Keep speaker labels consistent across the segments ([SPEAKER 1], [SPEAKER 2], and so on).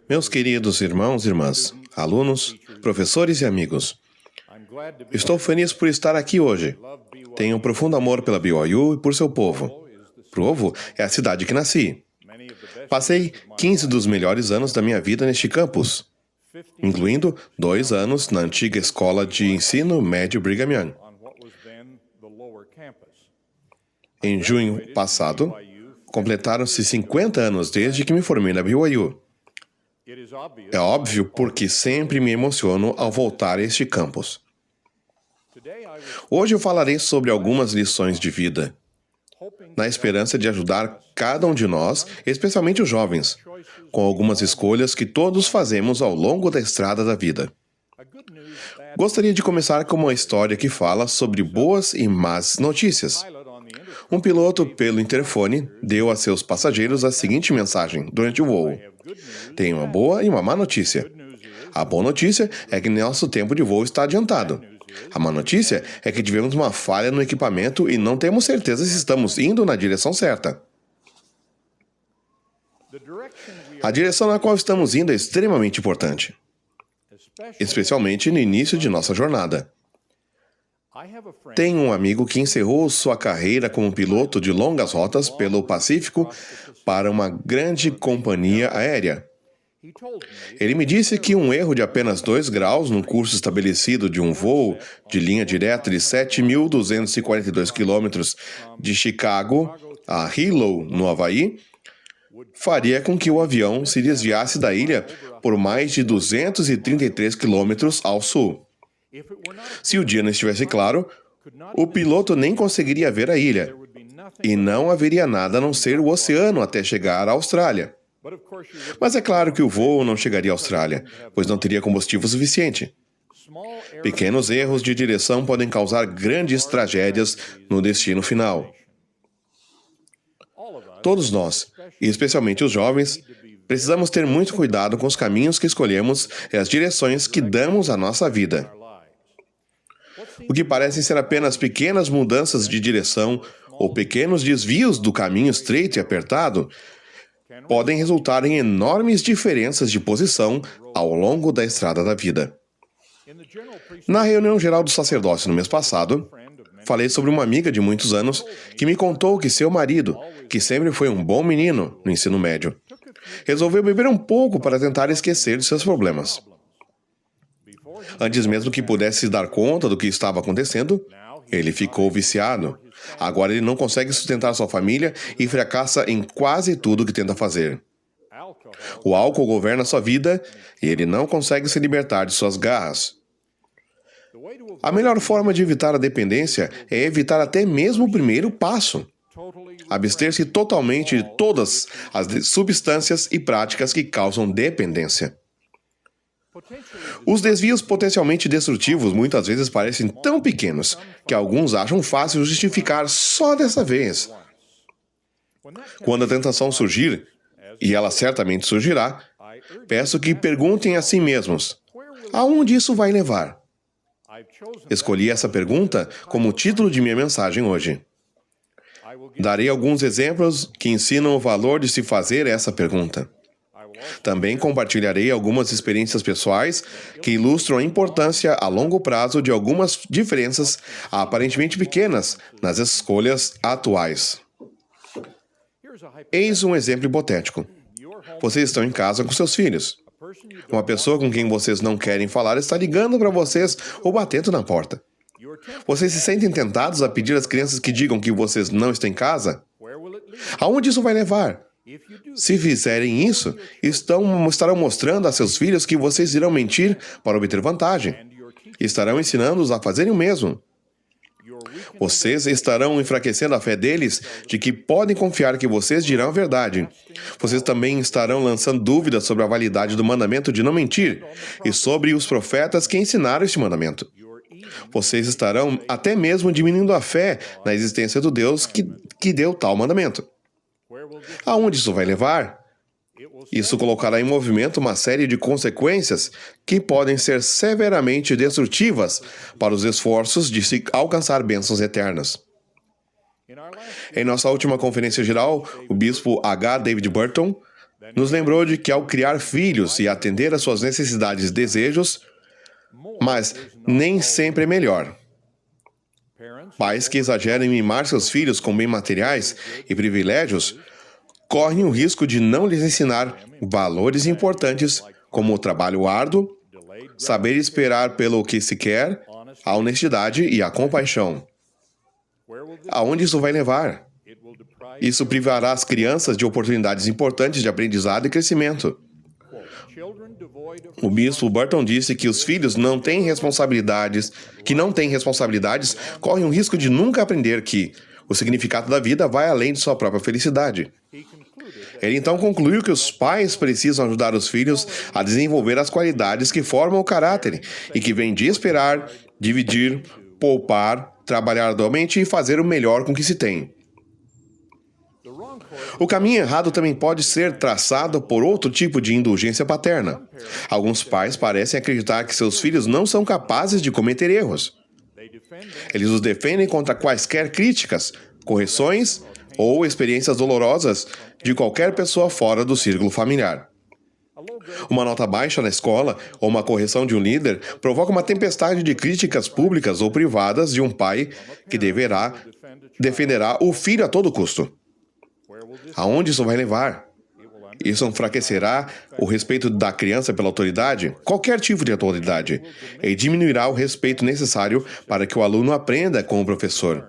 [SPEAKER 1] Meus queridos irmãos e irmãs, alunos, professores e amigos, estou feliz por estar aqui hoje. Tenho um profundo amor pela BYU e por seu povo. Provo é a cidade que nasci. Passei 15 dos melhores anos da minha vida neste campus, incluindo 2 anos na antiga escola de ensino médio Brigham Young. Em junho passado, completaram-se 50 anos desde que me formei na BYU. É óbvio porque sempre me emociono ao voltar a este campus. Hoje eu falarei sobre algumas lições de vida, na esperança de ajudar cada um de nós, especialmente os jovens, com algumas escolhas que todos fazemos ao longo da estrada da vida. Gostaria de começar com uma história que fala sobre boas e más notícias. Um piloto, pelo interfone, deu a seus passageiros a seguinte mensagem durante o voo: tem uma boa e uma má notícia. A boa notícia é que nosso tempo de voo está adiantado. A má notícia é que tivemos uma falha no equipamento e não temos certeza se estamos indo na direção certa. A direção na qual estamos indo é extremamente importante, especialmente no início de nossa jornada. Tenho um amigo que encerrou sua carreira como piloto de longas rotas pelo Pacífico para uma grande companhia aérea. Ele me disse que um erro de apenas 2 graus no curso estabelecido de um voo de linha direta de 7.242 quilômetros de Chicago a Hilo, no Havaí, faria com que o avião se desviasse da ilha por mais de 233 quilômetros ao sul. Se o dia não estivesse claro, o piloto nem conseguiria ver a ilha, e não haveria nada a não ser o oceano até chegar à Austrália. Mas é claro que o voo não chegaria à Austrália, pois não teria combustível suficiente. Pequenos erros de direção podem causar grandes tragédias no destino final. Todos nós, e especialmente os jovens, precisamos ter muito cuidado com os caminhos que escolhemos e as direções que damos à nossa vida. O que parecem ser apenas pequenas mudanças de direção ou pequenos desvios do caminho estreito e apertado podem resultar em enormes diferenças de posição ao longo da estrada da vida. Na reunião geral do sacerdócio no mês passado, falei sobre uma amiga de muitos anos que me contou que seu marido, que sempre foi um bom menino no ensino médio, resolveu beber um pouco para tentar esquecer de seus problemas. Antes mesmo que pudesse se dar conta do que estava acontecendo, ele ficou viciado. Agora ele não consegue sustentar sua família e fracassa em quase tudo que tenta fazer. O álcool governa sua vida e ele não consegue se libertar de suas garras. A melhor forma de evitar a dependência é evitar até mesmo o primeiro passo. Abster-se totalmente de todas as substâncias e práticas que causam dependência. Os desvios potencialmente destrutivos muitas vezes parecem tão pequenos que alguns acham fácil justificar só dessa vez. Quando a tentação surgir, e ela certamente surgirá, peço que perguntem a si mesmos: aonde isso vai levar? Escolhi essa pergunta como título de minha mensagem hoje. Darei alguns exemplos que ensinam o valor de se fazer essa pergunta. Também compartilharei algumas experiências pessoais que ilustram a importância a longo prazo de algumas diferenças aparentemente pequenas nas escolhas atuais. Eis um exemplo hipotético. Vocês estão em casa com seus filhos. Uma pessoa com quem vocês não querem falar está ligando para vocês ou batendo na porta. Vocês se sentem tentados a pedir às crianças que digam que vocês não estão em casa? Aonde isso vai levar? Se fizerem isso, estarão mostrando a seus filhos que vocês irão mentir para obter vantagem. Estarão ensinando-os a fazerem o mesmo. Vocês estarão enfraquecendo a fé deles de que podem confiar que vocês dirão a verdade. Vocês também estarão lançando dúvidas sobre a validade do mandamento de não mentir e sobre os profetas que ensinaram este mandamento. Vocês estarão até mesmo diminuindo a fé na existência do Deus que deu tal mandamento. Aonde isso vai levar? Isso colocará em movimento uma série de consequências que podem ser severamente destrutivas para os esforços de se alcançar bênçãos eternas. Em nossa última conferência geral, o bispo H. David Burton nos lembrou de que ao criar filhos e atender às suas necessidades e desejos, mas nem sempre é melhor. Pais que exageram em mimar seus filhos com bens materiais e privilégios correm o risco de não lhes ensinar valores importantes como o trabalho árduo, saber esperar pelo que se quer, a honestidade e a compaixão. Aonde isso vai levar? Isso privará as crianças de oportunidades importantes de aprendizado e crescimento. O bispo Burton disse que os filhos que não têm responsabilidades, correm o risco de nunca aprender que o significado da vida vai além de sua própria felicidade. Ele então concluiu que os pais precisam ajudar os filhos a desenvolver as qualidades que formam o caráter e que vêm de esperar, dividir, poupar, trabalhar arduamente e fazer o melhor com o que se tem. O caminho errado também pode ser traçado por outro tipo de indulgência paterna. Alguns pais parecem acreditar que seus filhos não são capazes de cometer erros. Eles os defendem contra quaisquer críticas, correções ou experiências dolorosas de qualquer pessoa fora do círculo familiar. Uma nota baixa na escola ou uma correção de um líder provoca uma tempestade de críticas públicas ou privadas de um pai que defenderá o filho a todo custo. Aonde isso vai levar? Isso enfraquecerá o respeito da criança pela autoridade, qualquer tipo de autoridade, e diminuirá o respeito necessário para que o aluno aprenda com o professor.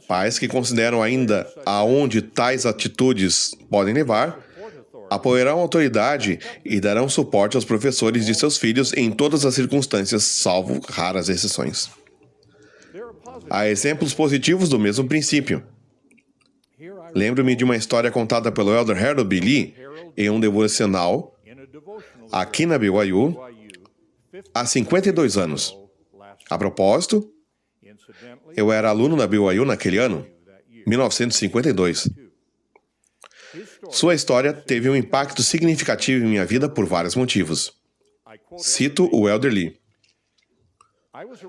[SPEAKER 1] Pais que consideram ainda aonde tais atitudes podem levar, apoiarão a autoridade e darão suporte aos professores de seus filhos em todas as circunstâncias, salvo raras exceções. Há exemplos positivos do mesmo princípio. Lembro-me de uma história contada pelo Elder Harold B. Lee em um devocional aqui na BYU há 52 anos. A propósito, eu era aluno na BYU naquele ano, 1952. Sua história teve um impacto significativo em minha vida por vários motivos. Cito o Elder Lee.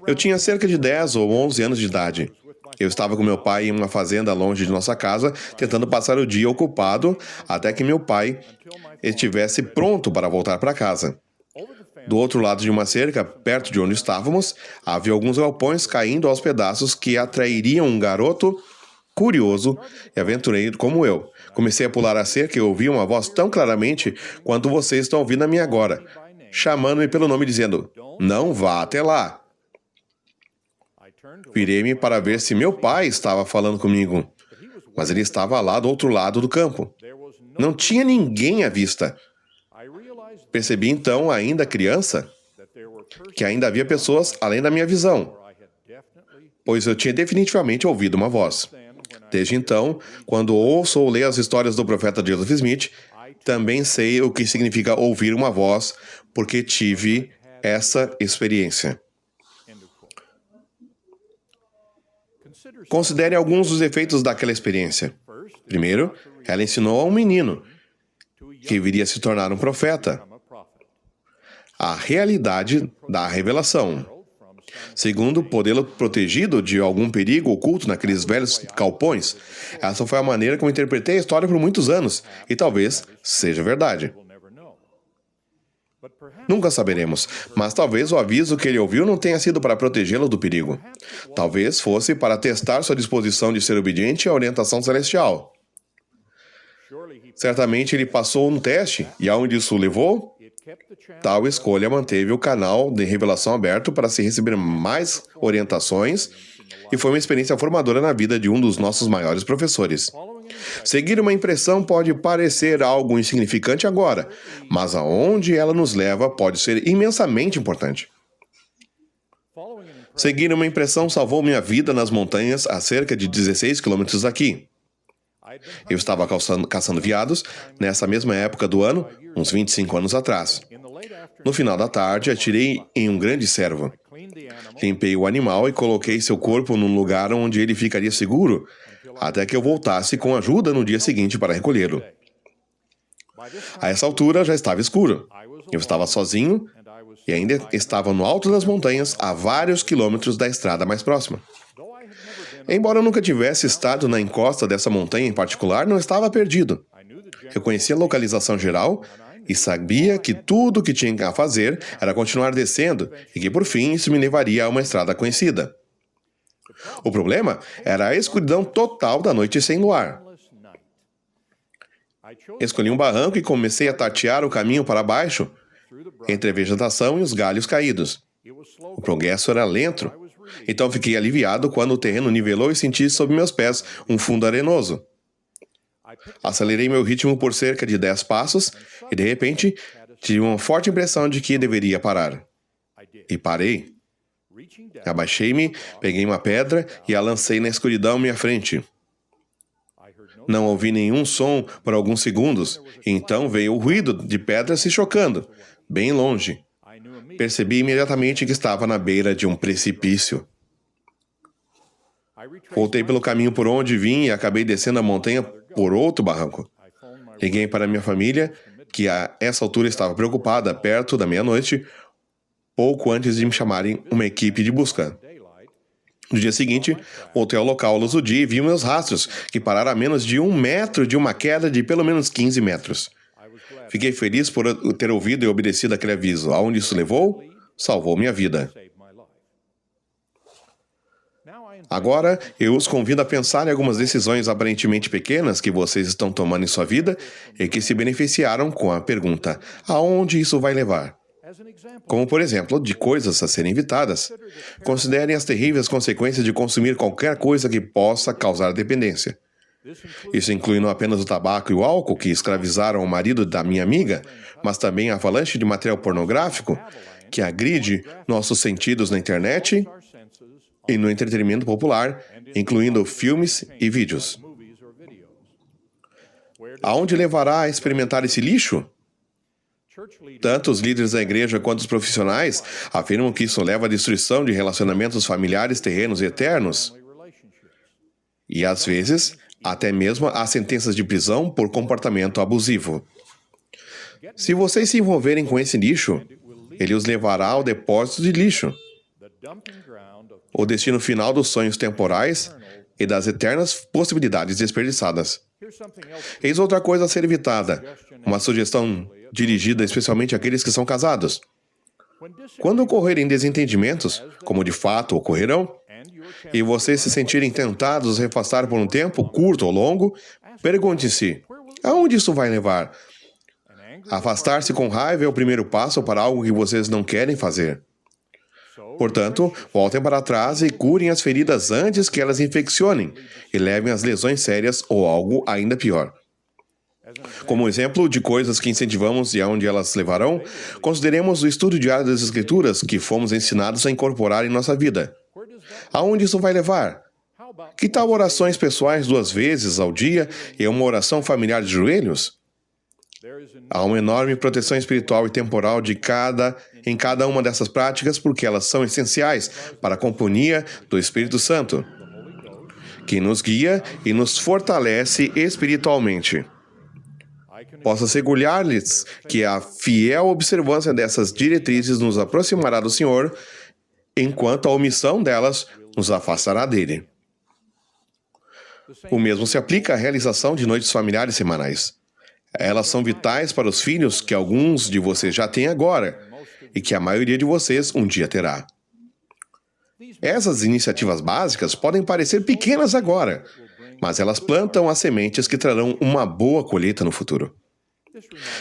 [SPEAKER 1] Eu tinha cerca de 10 ou 11 anos de idade. Eu estava com meu pai em uma fazenda longe de nossa casa, tentando passar o dia ocupado até que meu pai estivesse pronto para voltar para casa. Do outro lado de uma cerca, perto de onde estávamos, havia alguns galpões caindo aos pedaços que atrairiam um garoto curioso e aventureiro como eu. Comecei a pular a cerca e ouvi uma voz tão claramente quanto vocês estão ouvindo a mim agora, chamando-me pelo nome dizendo, "Não vá até lá." Virei-me para ver se meu pai estava falando comigo, mas ele estava lá do outro lado do campo. Não tinha ninguém à vista. Percebi então, ainda criança, que ainda havia pessoas além da minha visão, pois eu tinha definitivamente ouvido uma voz. Desde então, quando ouço ou leio as histórias do profeta Joseph Smith, também sei o que significa ouvir uma voz, porque tive essa experiência. Considere alguns dos efeitos daquela experiência. Primeiro, ela ensinou a um menino que viria a se tornar um profeta a realidade da revelação. Segundo, podê-lo protegido de algum perigo oculto naqueles velhos galpões. Essa foi a maneira como interpretei a história por muitos anos, e talvez seja verdade. Nunca saberemos, mas talvez o aviso que ele ouviu não tenha sido para protegê-lo do perigo. Talvez fosse para testar sua disposição de ser obediente à orientação celestial. Certamente ele passou um teste, e aonde isso o levou? Tal escolha manteve o canal de revelação aberto para se receber mais orientações, e foi uma experiência formadora na vida de um dos nossos maiores professores. Seguir uma impressão pode parecer algo insignificante agora, mas aonde ela nos leva pode ser imensamente importante. Seguir uma impressão salvou minha vida nas montanhas a cerca de 16 quilômetros daqui. Eu estava caçando veados nessa mesma época do ano, uns 25 anos atrás. No final da tarde, atirei em um grande cervo. Limpei o animal e coloquei seu corpo num lugar onde ele ficaria seguro, até que eu voltasse com ajuda no dia seguinte para recolhê-lo. A essa altura já estava escuro. Eu estava sozinho e ainda estava no alto das montanhas, a vários quilômetros da estrada mais próxima. Embora eu nunca tivesse estado na encosta dessa montanha em particular, não estava perdido. Reconheci a localização geral e sabia que tudo o que tinha a fazer era continuar descendo e que, por fim, isso me levaria a uma estrada conhecida. O problema era a escuridão total da noite sem luar. Escolhi um barranco e comecei a tatear o caminho para baixo, entre a vegetação e os galhos caídos. O progresso era lento, então fiquei aliviado quando o terreno nivelou e senti sob meus pés um fundo arenoso. Acelerei meu ritmo por cerca de 10 passos e, de repente, tive uma forte impressão de que deveria parar. E parei. Abaixei-me, peguei uma pedra e a lancei na escuridão à minha frente. Não ouvi nenhum som por alguns segundos, e então veio o ruído de pedras se chocando, bem longe. Percebi imediatamente que estava na beira de um precipício. Voltei pelo caminho por onde vim e acabei descendo a montanha por outro barranco. Liguei para minha família, que a essa altura estava preocupada, perto da meia-noite, pouco antes de me chamarem uma equipe de busca. No dia seguinte, voltei ao local à luz do dia e vi meus rastros, que pararam a menos de 1 metro de uma queda de pelo menos 15 metros. Fiquei feliz por ter ouvido e obedecido aquele aviso. Aonde isso levou? Salvou minha vida. Agora, eu os convido a pensar em algumas decisões aparentemente pequenas que vocês estão tomando em sua vida e que se beneficiaram com a pergunta: aonde isso vai levar? Como, por exemplo, de coisas a serem evitadas. Considerem as terríveis consequências de consumir qualquer coisa que possa causar dependência. Isso inclui não apenas o tabaco e o álcool, que escravizaram o marido da minha amiga, mas também a avalanche de material pornográfico, que agride nossos sentidos na internet e no entretenimento popular, incluindo filmes e vídeos. Aonde levará a experimentar esse lixo? Tanto os líderes da igreja quanto os profissionais afirmam que isso leva à destruição de relacionamentos familiares terrenos e eternos. E, às vezes, até mesmo a sentenças de prisão por comportamento abusivo. Se vocês se envolverem com esse lixo, ele os levará ao depósito de lixo, o destino final dos sonhos temporais e das eternas possibilidades desperdiçadas. Eis outra coisa a ser evitada, uma sugestão dirigida especialmente àqueles que são casados. Quando ocorrerem desentendimentos, como de fato ocorrerão, e vocês se sentirem tentados a se afastar por um tempo, curto ou longo, pergunte-se: aonde isso vai levar? Afastar-se com raiva é o primeiro passo para algo que vocês não querem fazer. Portanto, voltem para trás e curem as feridas antes que elas infeccionem e levem às lesões sérias ou algo ainda pior. Como exemplo de coisas que incentivamos e aonde elas levarão, consideremos o estudo diário das Escrituras que fomos ensinados a incorporar em nossa vida. Aonde isso vai levar? Que tal orações pessoais 2 vezes ao dia e uma oração familiar de joelhos? Há uma enorme proteção espiritual e temporal em cada uma dessas práticas porque elas são essenciais para a companhia do Espírito Santo, que nos guia e nos fortalece espiritualmente. Posso assegurar-lhes que a fiel observância dessas diretrizes nos aproximará do Senhor, enquanto a omissão delas nos afastará dele. O mesmo se aplica à realização de noites familiares semanais. Elas são vitais para os filhos que alguns de vocês já têm agora e que a maioria de vocês um dia terá. Essas iniciativas básicas podem parecer pequenas agora, mas elas plantam as sementes que trarão uma boa colheita no futuro.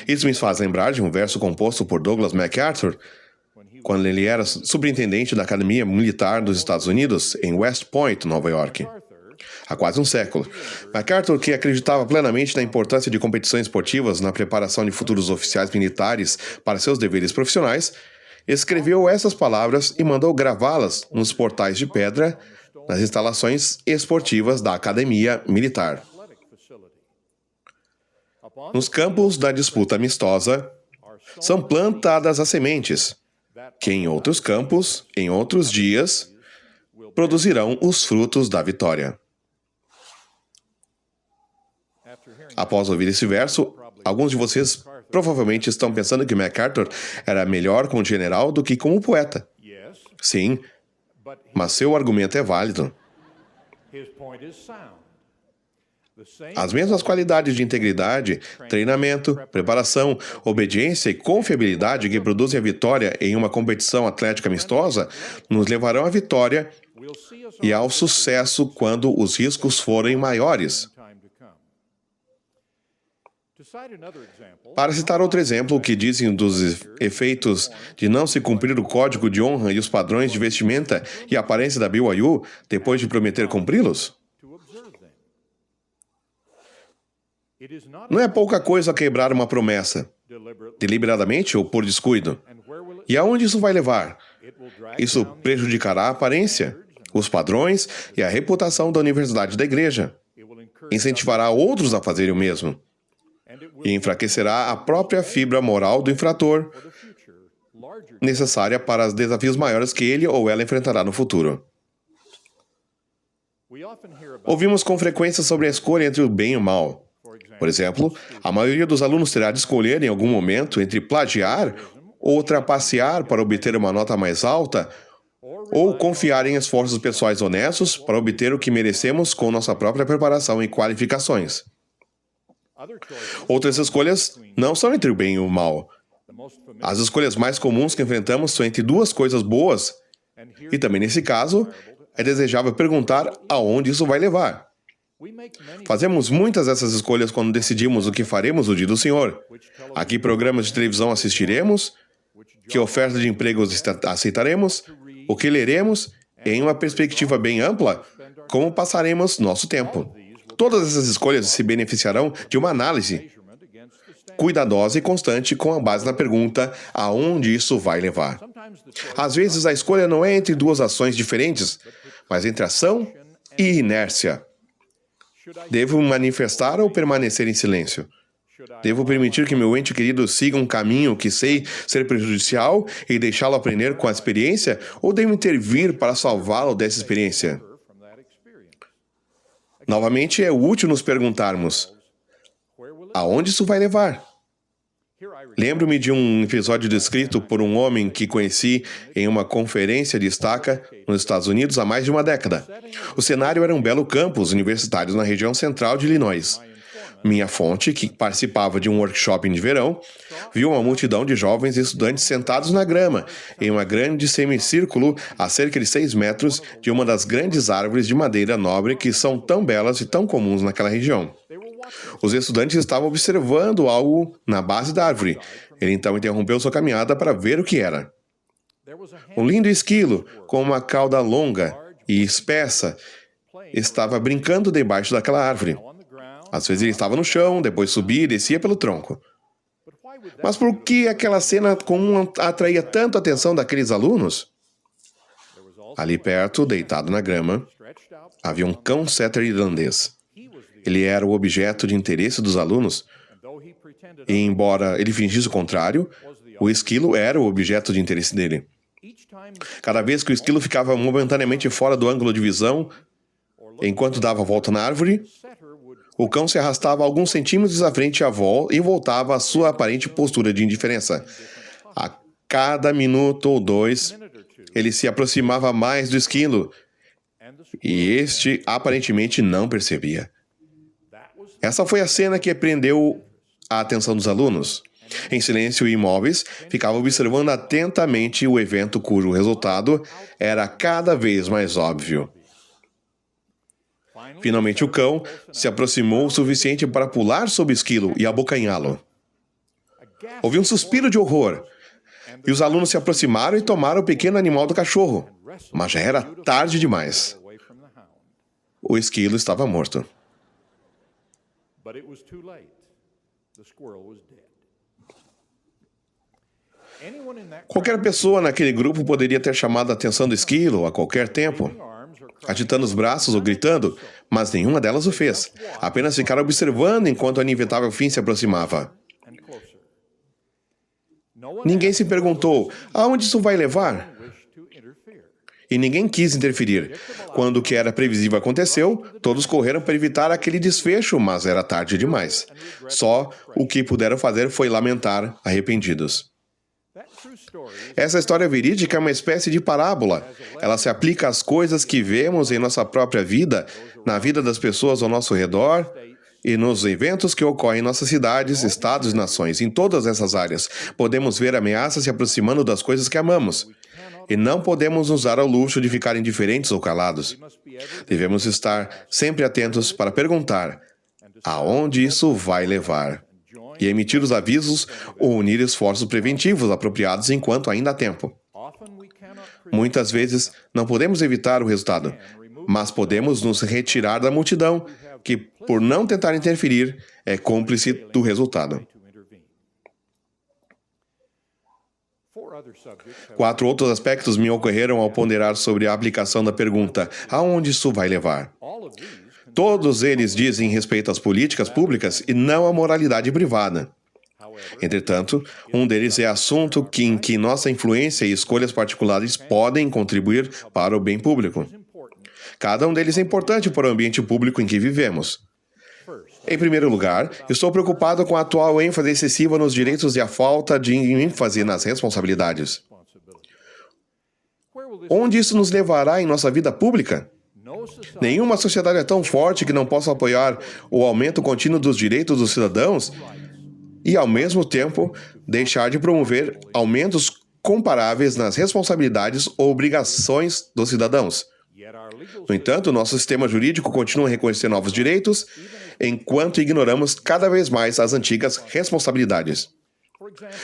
[SPEAKER 1] Isso me faz lembrar de um verso composto por Douglas MacArthur, quando ele era superintendente da Academia Militar dos Estados Unidos, em West Point, Nova York. Há quase um século. MacArthur, que acreditava plenamente na importância de competições esportivas na preparação de futuros oficiais militares para seus deveres profissionais, escreveu essas palavras e mandou gravá-las nos portais de pedra nas instalações esportivas da Academia Militar. Nos campos da disputa amistosa, são plantadas as sementes, que em outros campos, em outros dias, produzirão os frutos da vitória. Após ouvir esse verso, alguns de vocês provavelmente estão pensando que MacArthur era melhor como general do que como poeta. Sim, mas seu argumento é válido. As mesmas qualidades de integridade, treinamento, preparação, obediência e confiabilidade que produzem a vitória em uma competição atlética amistosa nos levarão à vitória e ao sucesso quando os riscos forem maiores. Para citar outro exemplo, o que dizem dos efeitos de não se cumprir o código de honra e os padrões de vestimenta e aparência da BYU depois de prometer cumpri-los? Não é pouca coisa quebrar uma promessa, deliberadamente ou por descuido. E aonde isso vai levar? Isso prejudicará a aparência, os padrões e a reputação da universidade e da igreja. Incentivará outros a fazerem o mesmo. E enfraquecerá a própria fibra moral do infrator, necessária para os desafios maiores que ele ou ela enfrentará no futuro. Ouvimos com frequência sobre a escolha entre o bem e o mal. Por exemplo, a maioria dos alunos terá de escolher em algum momento entre plagiar ou trapacear para obter uma nota mais alta ou confiar em esforços pessoais honestos para obter o que merecemos com nossa própria preparação e qualificações. Outras escolhas não são entre o bem e o mal. As escolhas mais comuns que enfrentamos são entre duas coisas boas, e também nesse caso, é desejável perguntar aonde isso vai levar. Fazemos muitas dessas escolhas quando decidimos o que faremos no dia do Senhor. A que programas de televisão assistiremos, que oferta de empregos aceitaremos, o que leremos, e em uma perspectiva bem ampla, como passaremos nosso tempo. Todas essas escolhas se beneficiarão de uma análise cuidadosa e constante com a base na pergunta aonde isso vai levar. Às vezes a escolha não é entre duas ações diferentes, mas entre ação e inércia. Devo manifestar ou permanecer em silêncio? Devo permitir que meu ente querido siga um caminho que sei ser prejudicial e deixá-lo aprender com a experiência, ou devo intervir para salvá-lo dessa experiência? Novamente, é útil nos perguntarmos: aonde isso vai levar? Lembro-me de um episódio descrito por um homem que conheci em uma conferência de estaca nos Estados Unidos há mais de uma década. O cenário era um belo campus universitário na região central de Illinois. Minha fonte, que participava de um workshop de verão, viu uma multidão de jovens estudantes sentados na grama, em um grande semicírculo a cerca de 6 metros de uma das grandes árvores de madeira nobre que são tão belas e tão comuns naquela região. Os estudantes estavam observando algo na base da árvore. Ele então interrompeu sua caminhada para ver o que era. Um lindo esquilo, com uma cauda longa e espessa, estava brincando debaixo daquela árvore. Às vezes ele estava no chão, depois subia e descia pelo tronco. Mas por que aquela cena comum atraía tanto a atenção daqueles alunos? Ali perto, deitado na grama, havia um cão setter irlandês. Ele era o objeto de interesse dos alunos, e embora ele fingisse o contrário, o esquilo era o objeto de interesse dele. Cada vez que o esquilo ficava momentaneamente fora do ângulo de visão, enquanto dava a volta na árvore, o cão se arrastava alguns centímetros à frente e voltava à sua aparente postura de indiferença. A cada minuto ou dois, ele se aproximava mais do esquilo, e este aparentemente não percebia. Essa foi a cena que prendeu a atenção dos alunos. Em silêncio e imóveis, ficavam observando atentamente o evento cujo resultado era cada vez mais óbvio. Finalmente o cão se aproximou o suficiente para pular sobre o esquilo e abocanhá-lo. Houve um suspiro de horror, e os alunos se aproximaram e tomaram o pequeno animal do cachorro, mas já era tarde demais. O esquilo estava morto. Qualquer pessoa naquele grupo poderia ter chamado a atenção do esquilo a qualquer tempo, agitando os braços ou gritando, mas nenhuma delas o fez. Apenas ficaram observando enquanto o inevitável fim se aproximava. Ninguém se perguntou, aonde isso vai levar? E ninguém quis interferir. Quando o que era previsível aconteceu, todos correram para evitar aquele desfecho, mas era tarde demais. Só o que puderam fazer foi lamentar, arrependidos. Essa história verídica é uma espécie de parábola. Ela se aplica às coisas que vemos em nossa própria vida, na vida das pessoas ao nosso redor e nos eventos que ocorrem em nossas cidades, estados e nações. Em todas essas áreas, podemos ver ameaças se aproximando das coisas que amamos. E não podemos nos dar ao luxo de ficar indiferentes ou calados. Devemos estar sempre atentos para perguntar aonde isso vai levar e emitir os avisos ou unir esforços preventivos apropriados enquanto ainda há tempo. Muitas vezes, não podemos evitar o resultado, mas podemos nos retirar da multidão que, por não tentar interferir, é cúmplice do resultado. 4 outros aspectos me ocorreram ao ponderar sobre a aplicação da pergunta: aonde isso vai levar? Todos eles dizem respeito às políticas públicas e não à moralidade privada. Entretanto, um deles é assunto em que nossa influência e escolhas particulares podem contribuir para o bem público. Cada um deles é importante para o ambiente público em que vivemos. Em primeiro lugar, estou preocupado com a atual ênfase excessiva nos direitos e a falta de ênfase nas responsabilidades. Onde isso nos levará em nossa vida pública? Nenhuma sociedade é tão forte que não possa apoiar o aumento contínuo dos direitos dos cidadãos e, ao mesmo tempo, deixar de promover aumentos comparáveis nas responsabilidades ou obrigações dos cidadãos. No entanto, nosso sistema jurídico continua a reconhecer novos direitos, enquanto ignoramos cada vez mais as antigas responsabilidades.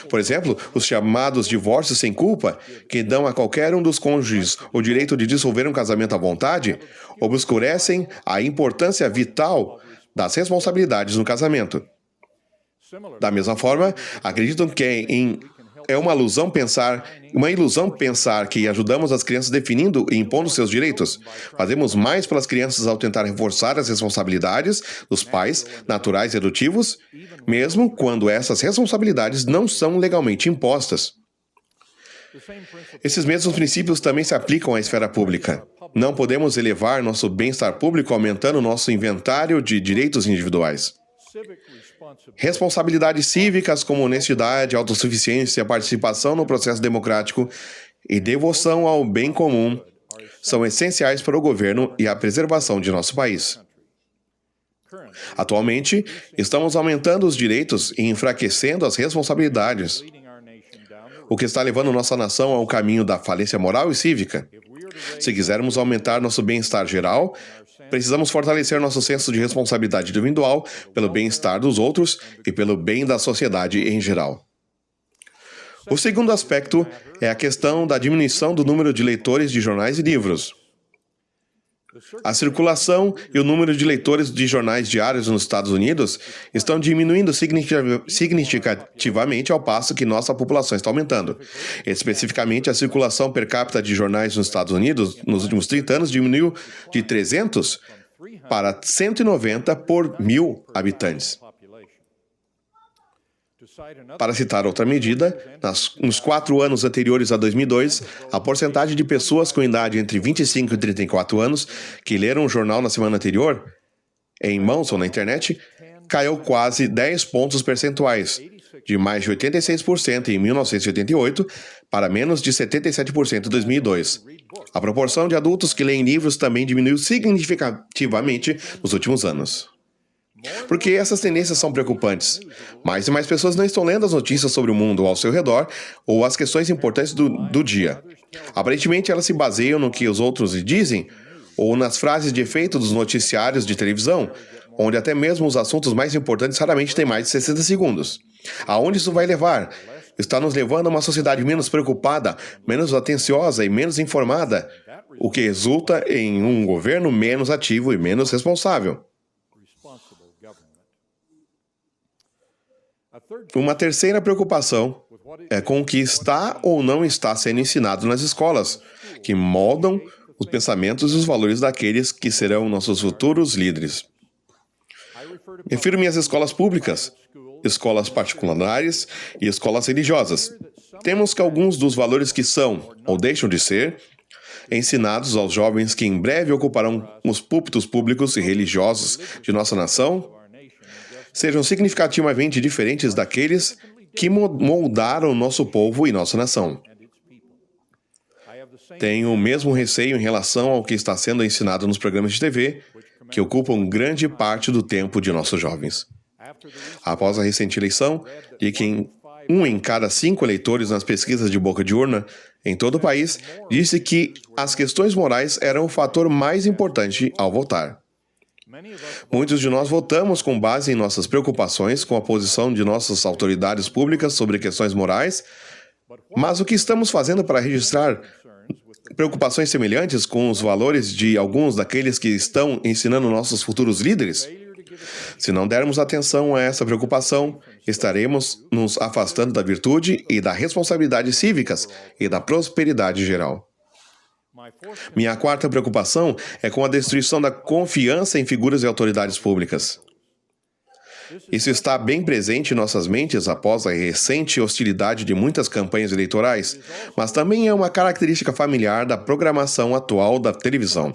[SPEAKER 1] Por exemplo, os chamados divórcios sem culpa, que dão a qualquer um dos cônjuges o direito de dissolver um casamento à vontade, obscurecem a importância vital das responsabilidades no casamento. Da mesma forma, acreditam que é uma ilusão pensar que ajudamos as crianças definindo e impondo seus direitos. Fazemos mais pelas crianças ao tentar reforçar as responsabilidades dos pais, naturais e adotivos, mesmo quando essas responsabilidades não são legalmente impostas. Esses mesmos princípios também se aplicam à esfera pública. Não podemos elevar nosso bem-estar público aumentando nosso inventário de direitos individuais. Responsabilidades cívicas como honestidade, autossuficiência, participação no processo democrático e devoção ao bem comum são essenciais para o governo e a preservação de nosso país. Atualmente, estamos aumentando os direitos e enfraquecendo as responsabilidades, o que está levando nossa nação ao caminho da falência moral e cívica. Se quisermos aumentar nosso bem-estar geral, precisamos fortalecer nosso senso de responsabilidade individual pelo bem-estar dos outros e pelo bem da sociedade em geral. O segundo aspecto é a questão da diminuição do número de leitores de jornais e livros. A circulação e o número de leitores de jornais diários nos Estados Unidos estão diminuindo significativamente ao passo que nossa população está aumentando. Especificamente, a circulação per capita de jornais nos Estados Unidos nos últimos 30 anos diminuiu de 300 para 190 por 1.000 habitantes. Para citar outra medida, nos 4 anos anteriores a 2002, a porcentagem de pessoas com idade entre 25 e 34 anos que leram o jornal na semana anterior, em mãos ou na internet, caiu quase 10 pontos percentuais, de mais de 86% em 1988 para menos de 77% em 2002. A proporção de adultos que leem livros também diminuiu significativamente nos últimos anos. Por que essas tendências são preocupantes? Mais e mais pessoas não estão lendo as notícias sobre o mundo ao seu redor ou as questões importantes do dia. Aparentemente, elas se baseiam no que os outros dizem ou nas frases de efeito dos noticiários de televisão, onde até mesmo os assuntos mais importantes raramente têm mais de 60 segundos. Aonde isso vai levar? Está nos levando a uma sociedade menos preocupada, menos atenciosa e menos informada, o que resulta em um governo menos ativo e menos responsável. Uma terceira preocupação é com o que está ou não está sendo ensinado nas escolas, que moldam os pensamentos e os valores daqueles que serão nossos futuros líderes. Refiro-me às escolas públicas, escolas particulares e escolas religiosas. Temos que alguns dos valores que são, ou deixam de ser, ensinados aos jovens que em breve ocuparão os púlpitos públicos e religiosos de nossa nação, sejam significativamente diferentes daqueles que moldaram nosso povo e nossa nação. Tenho o mesmo receio em relação ao que está sendo ensinado nos programas de TV, que ocupam grande parte do tempo de nossos jovens. Após a recente eleição, de que 1 em cada 5 eleitores nas pesquisas de boca de urna em todo o país disse que as questões morais eram o fator mais importante ao votar. Muitos de nós votamos com base em nossas preocupações com a posição de nossas autoridades públicas sobre questões morais, mas o que estamos fazendo para registrar preocupações semelhantes com os valores de alguns daqueles que estão ensinando nossos futuros líderes? Se não dermos atenção a essa preocupação, estaremos nos afastando da virtude e da responsabilidade cívicas e da prosperidade geral. Minha quarta preocupação é com a destruição da confiança em figuras e autoridades públicas. Isso está bem presente em nossas mentes após a recente hostilidade de muitas campanhas eleitorais, mas também é uma característica familiar da programação atual da televisão.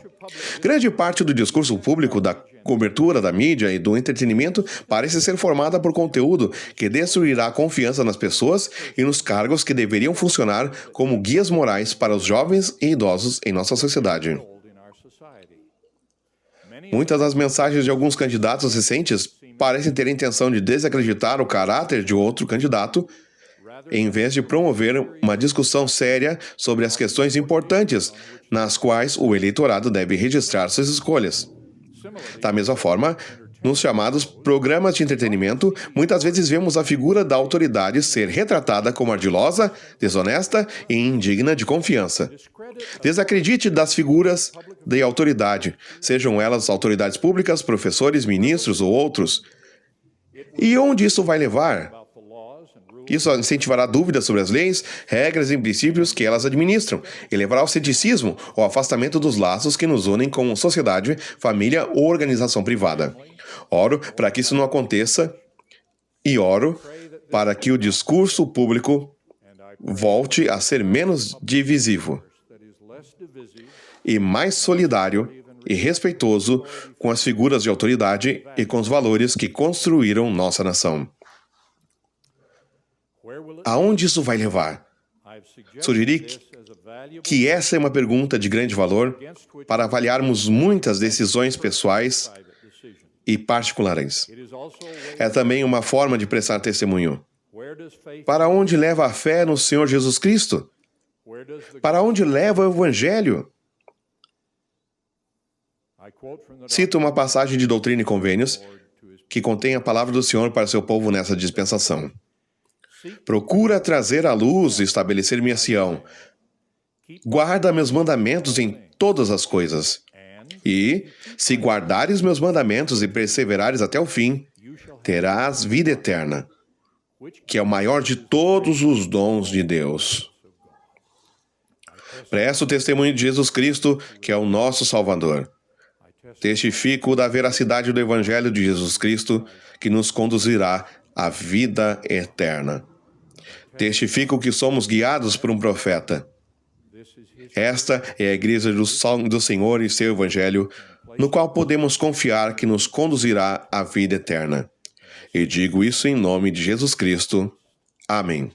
[SPEAKER 1] Grande parte do discurso público, da cobertura da mídia e do entretenimento parece ser formada por conteúdo que destruirá a confiança nas pessoas e nos cargos que deveriam funcionar como guias morais para os jovens e idosos em nossa sociedade. Muitas das mensagens de alguns candidatos recentes parecem ter a intenção de desacreditar o caráter de outro candidato, em vez de promover uma discussão séria sobre as questões importantes nas quais o eleitorado deve registrar suas escolhas. Da mesma forma, nos chamados programas de entretenimento, muitas vezes vemos a figura da autoridade ser retratada como ardilosa, desonesta e indigna de confiança. Desacredite das figuras de autoridade, sejam elas autoridades públicas, professores, ministros ou outros. E onde isso vai levar? Isso incentivará dúvidas sobre as leis, regras e princípios que elas administram, e levará ao ceticismo ou afastamento dos laços que nos unem como sociedade, família ou organização privada. Oro para que isso não aconteça e oro para que o discurso público volte a ser menos divisivo e mais solidário e respeitoso com as figuras de autoridade e com os valores que construíram nossa nação. Aonde isso vai levar? Sugeri que essa é uma pergunta de grande valor para avaliarmos muitas decisões pessoais e particulares. É também uma forma de prestar testemunho. Para onde leva a fé no Senhor Jesus Cristo? Para onde leva o Evangelho? Cito uma passagem de Doutrina e Convênios que contém a palavra do Senhor para seu povo nessa dispensação. Procura trazer à luz e estabelecer minha Sião. Guarda meus mandamentos em todas as coisas. E, se guardares meus mandamentos e perseverares até o fim, terás vida eterna, que é o maior de todos os dons de Deus. Presto testemunho de Jesus Cristo, que é o nosso Salvador. Testifico da veracidade do Evangelho de Jesus Cristo, que nos conduzirá à vida eterna. Testifico que somos guiados por um profeta. Esta é a igreja do Senhor e seu Evangelho, no qual podemos confiar que nos conduzirá à vida eterna. E digo isso em nome de Jesus Cristo. Amém.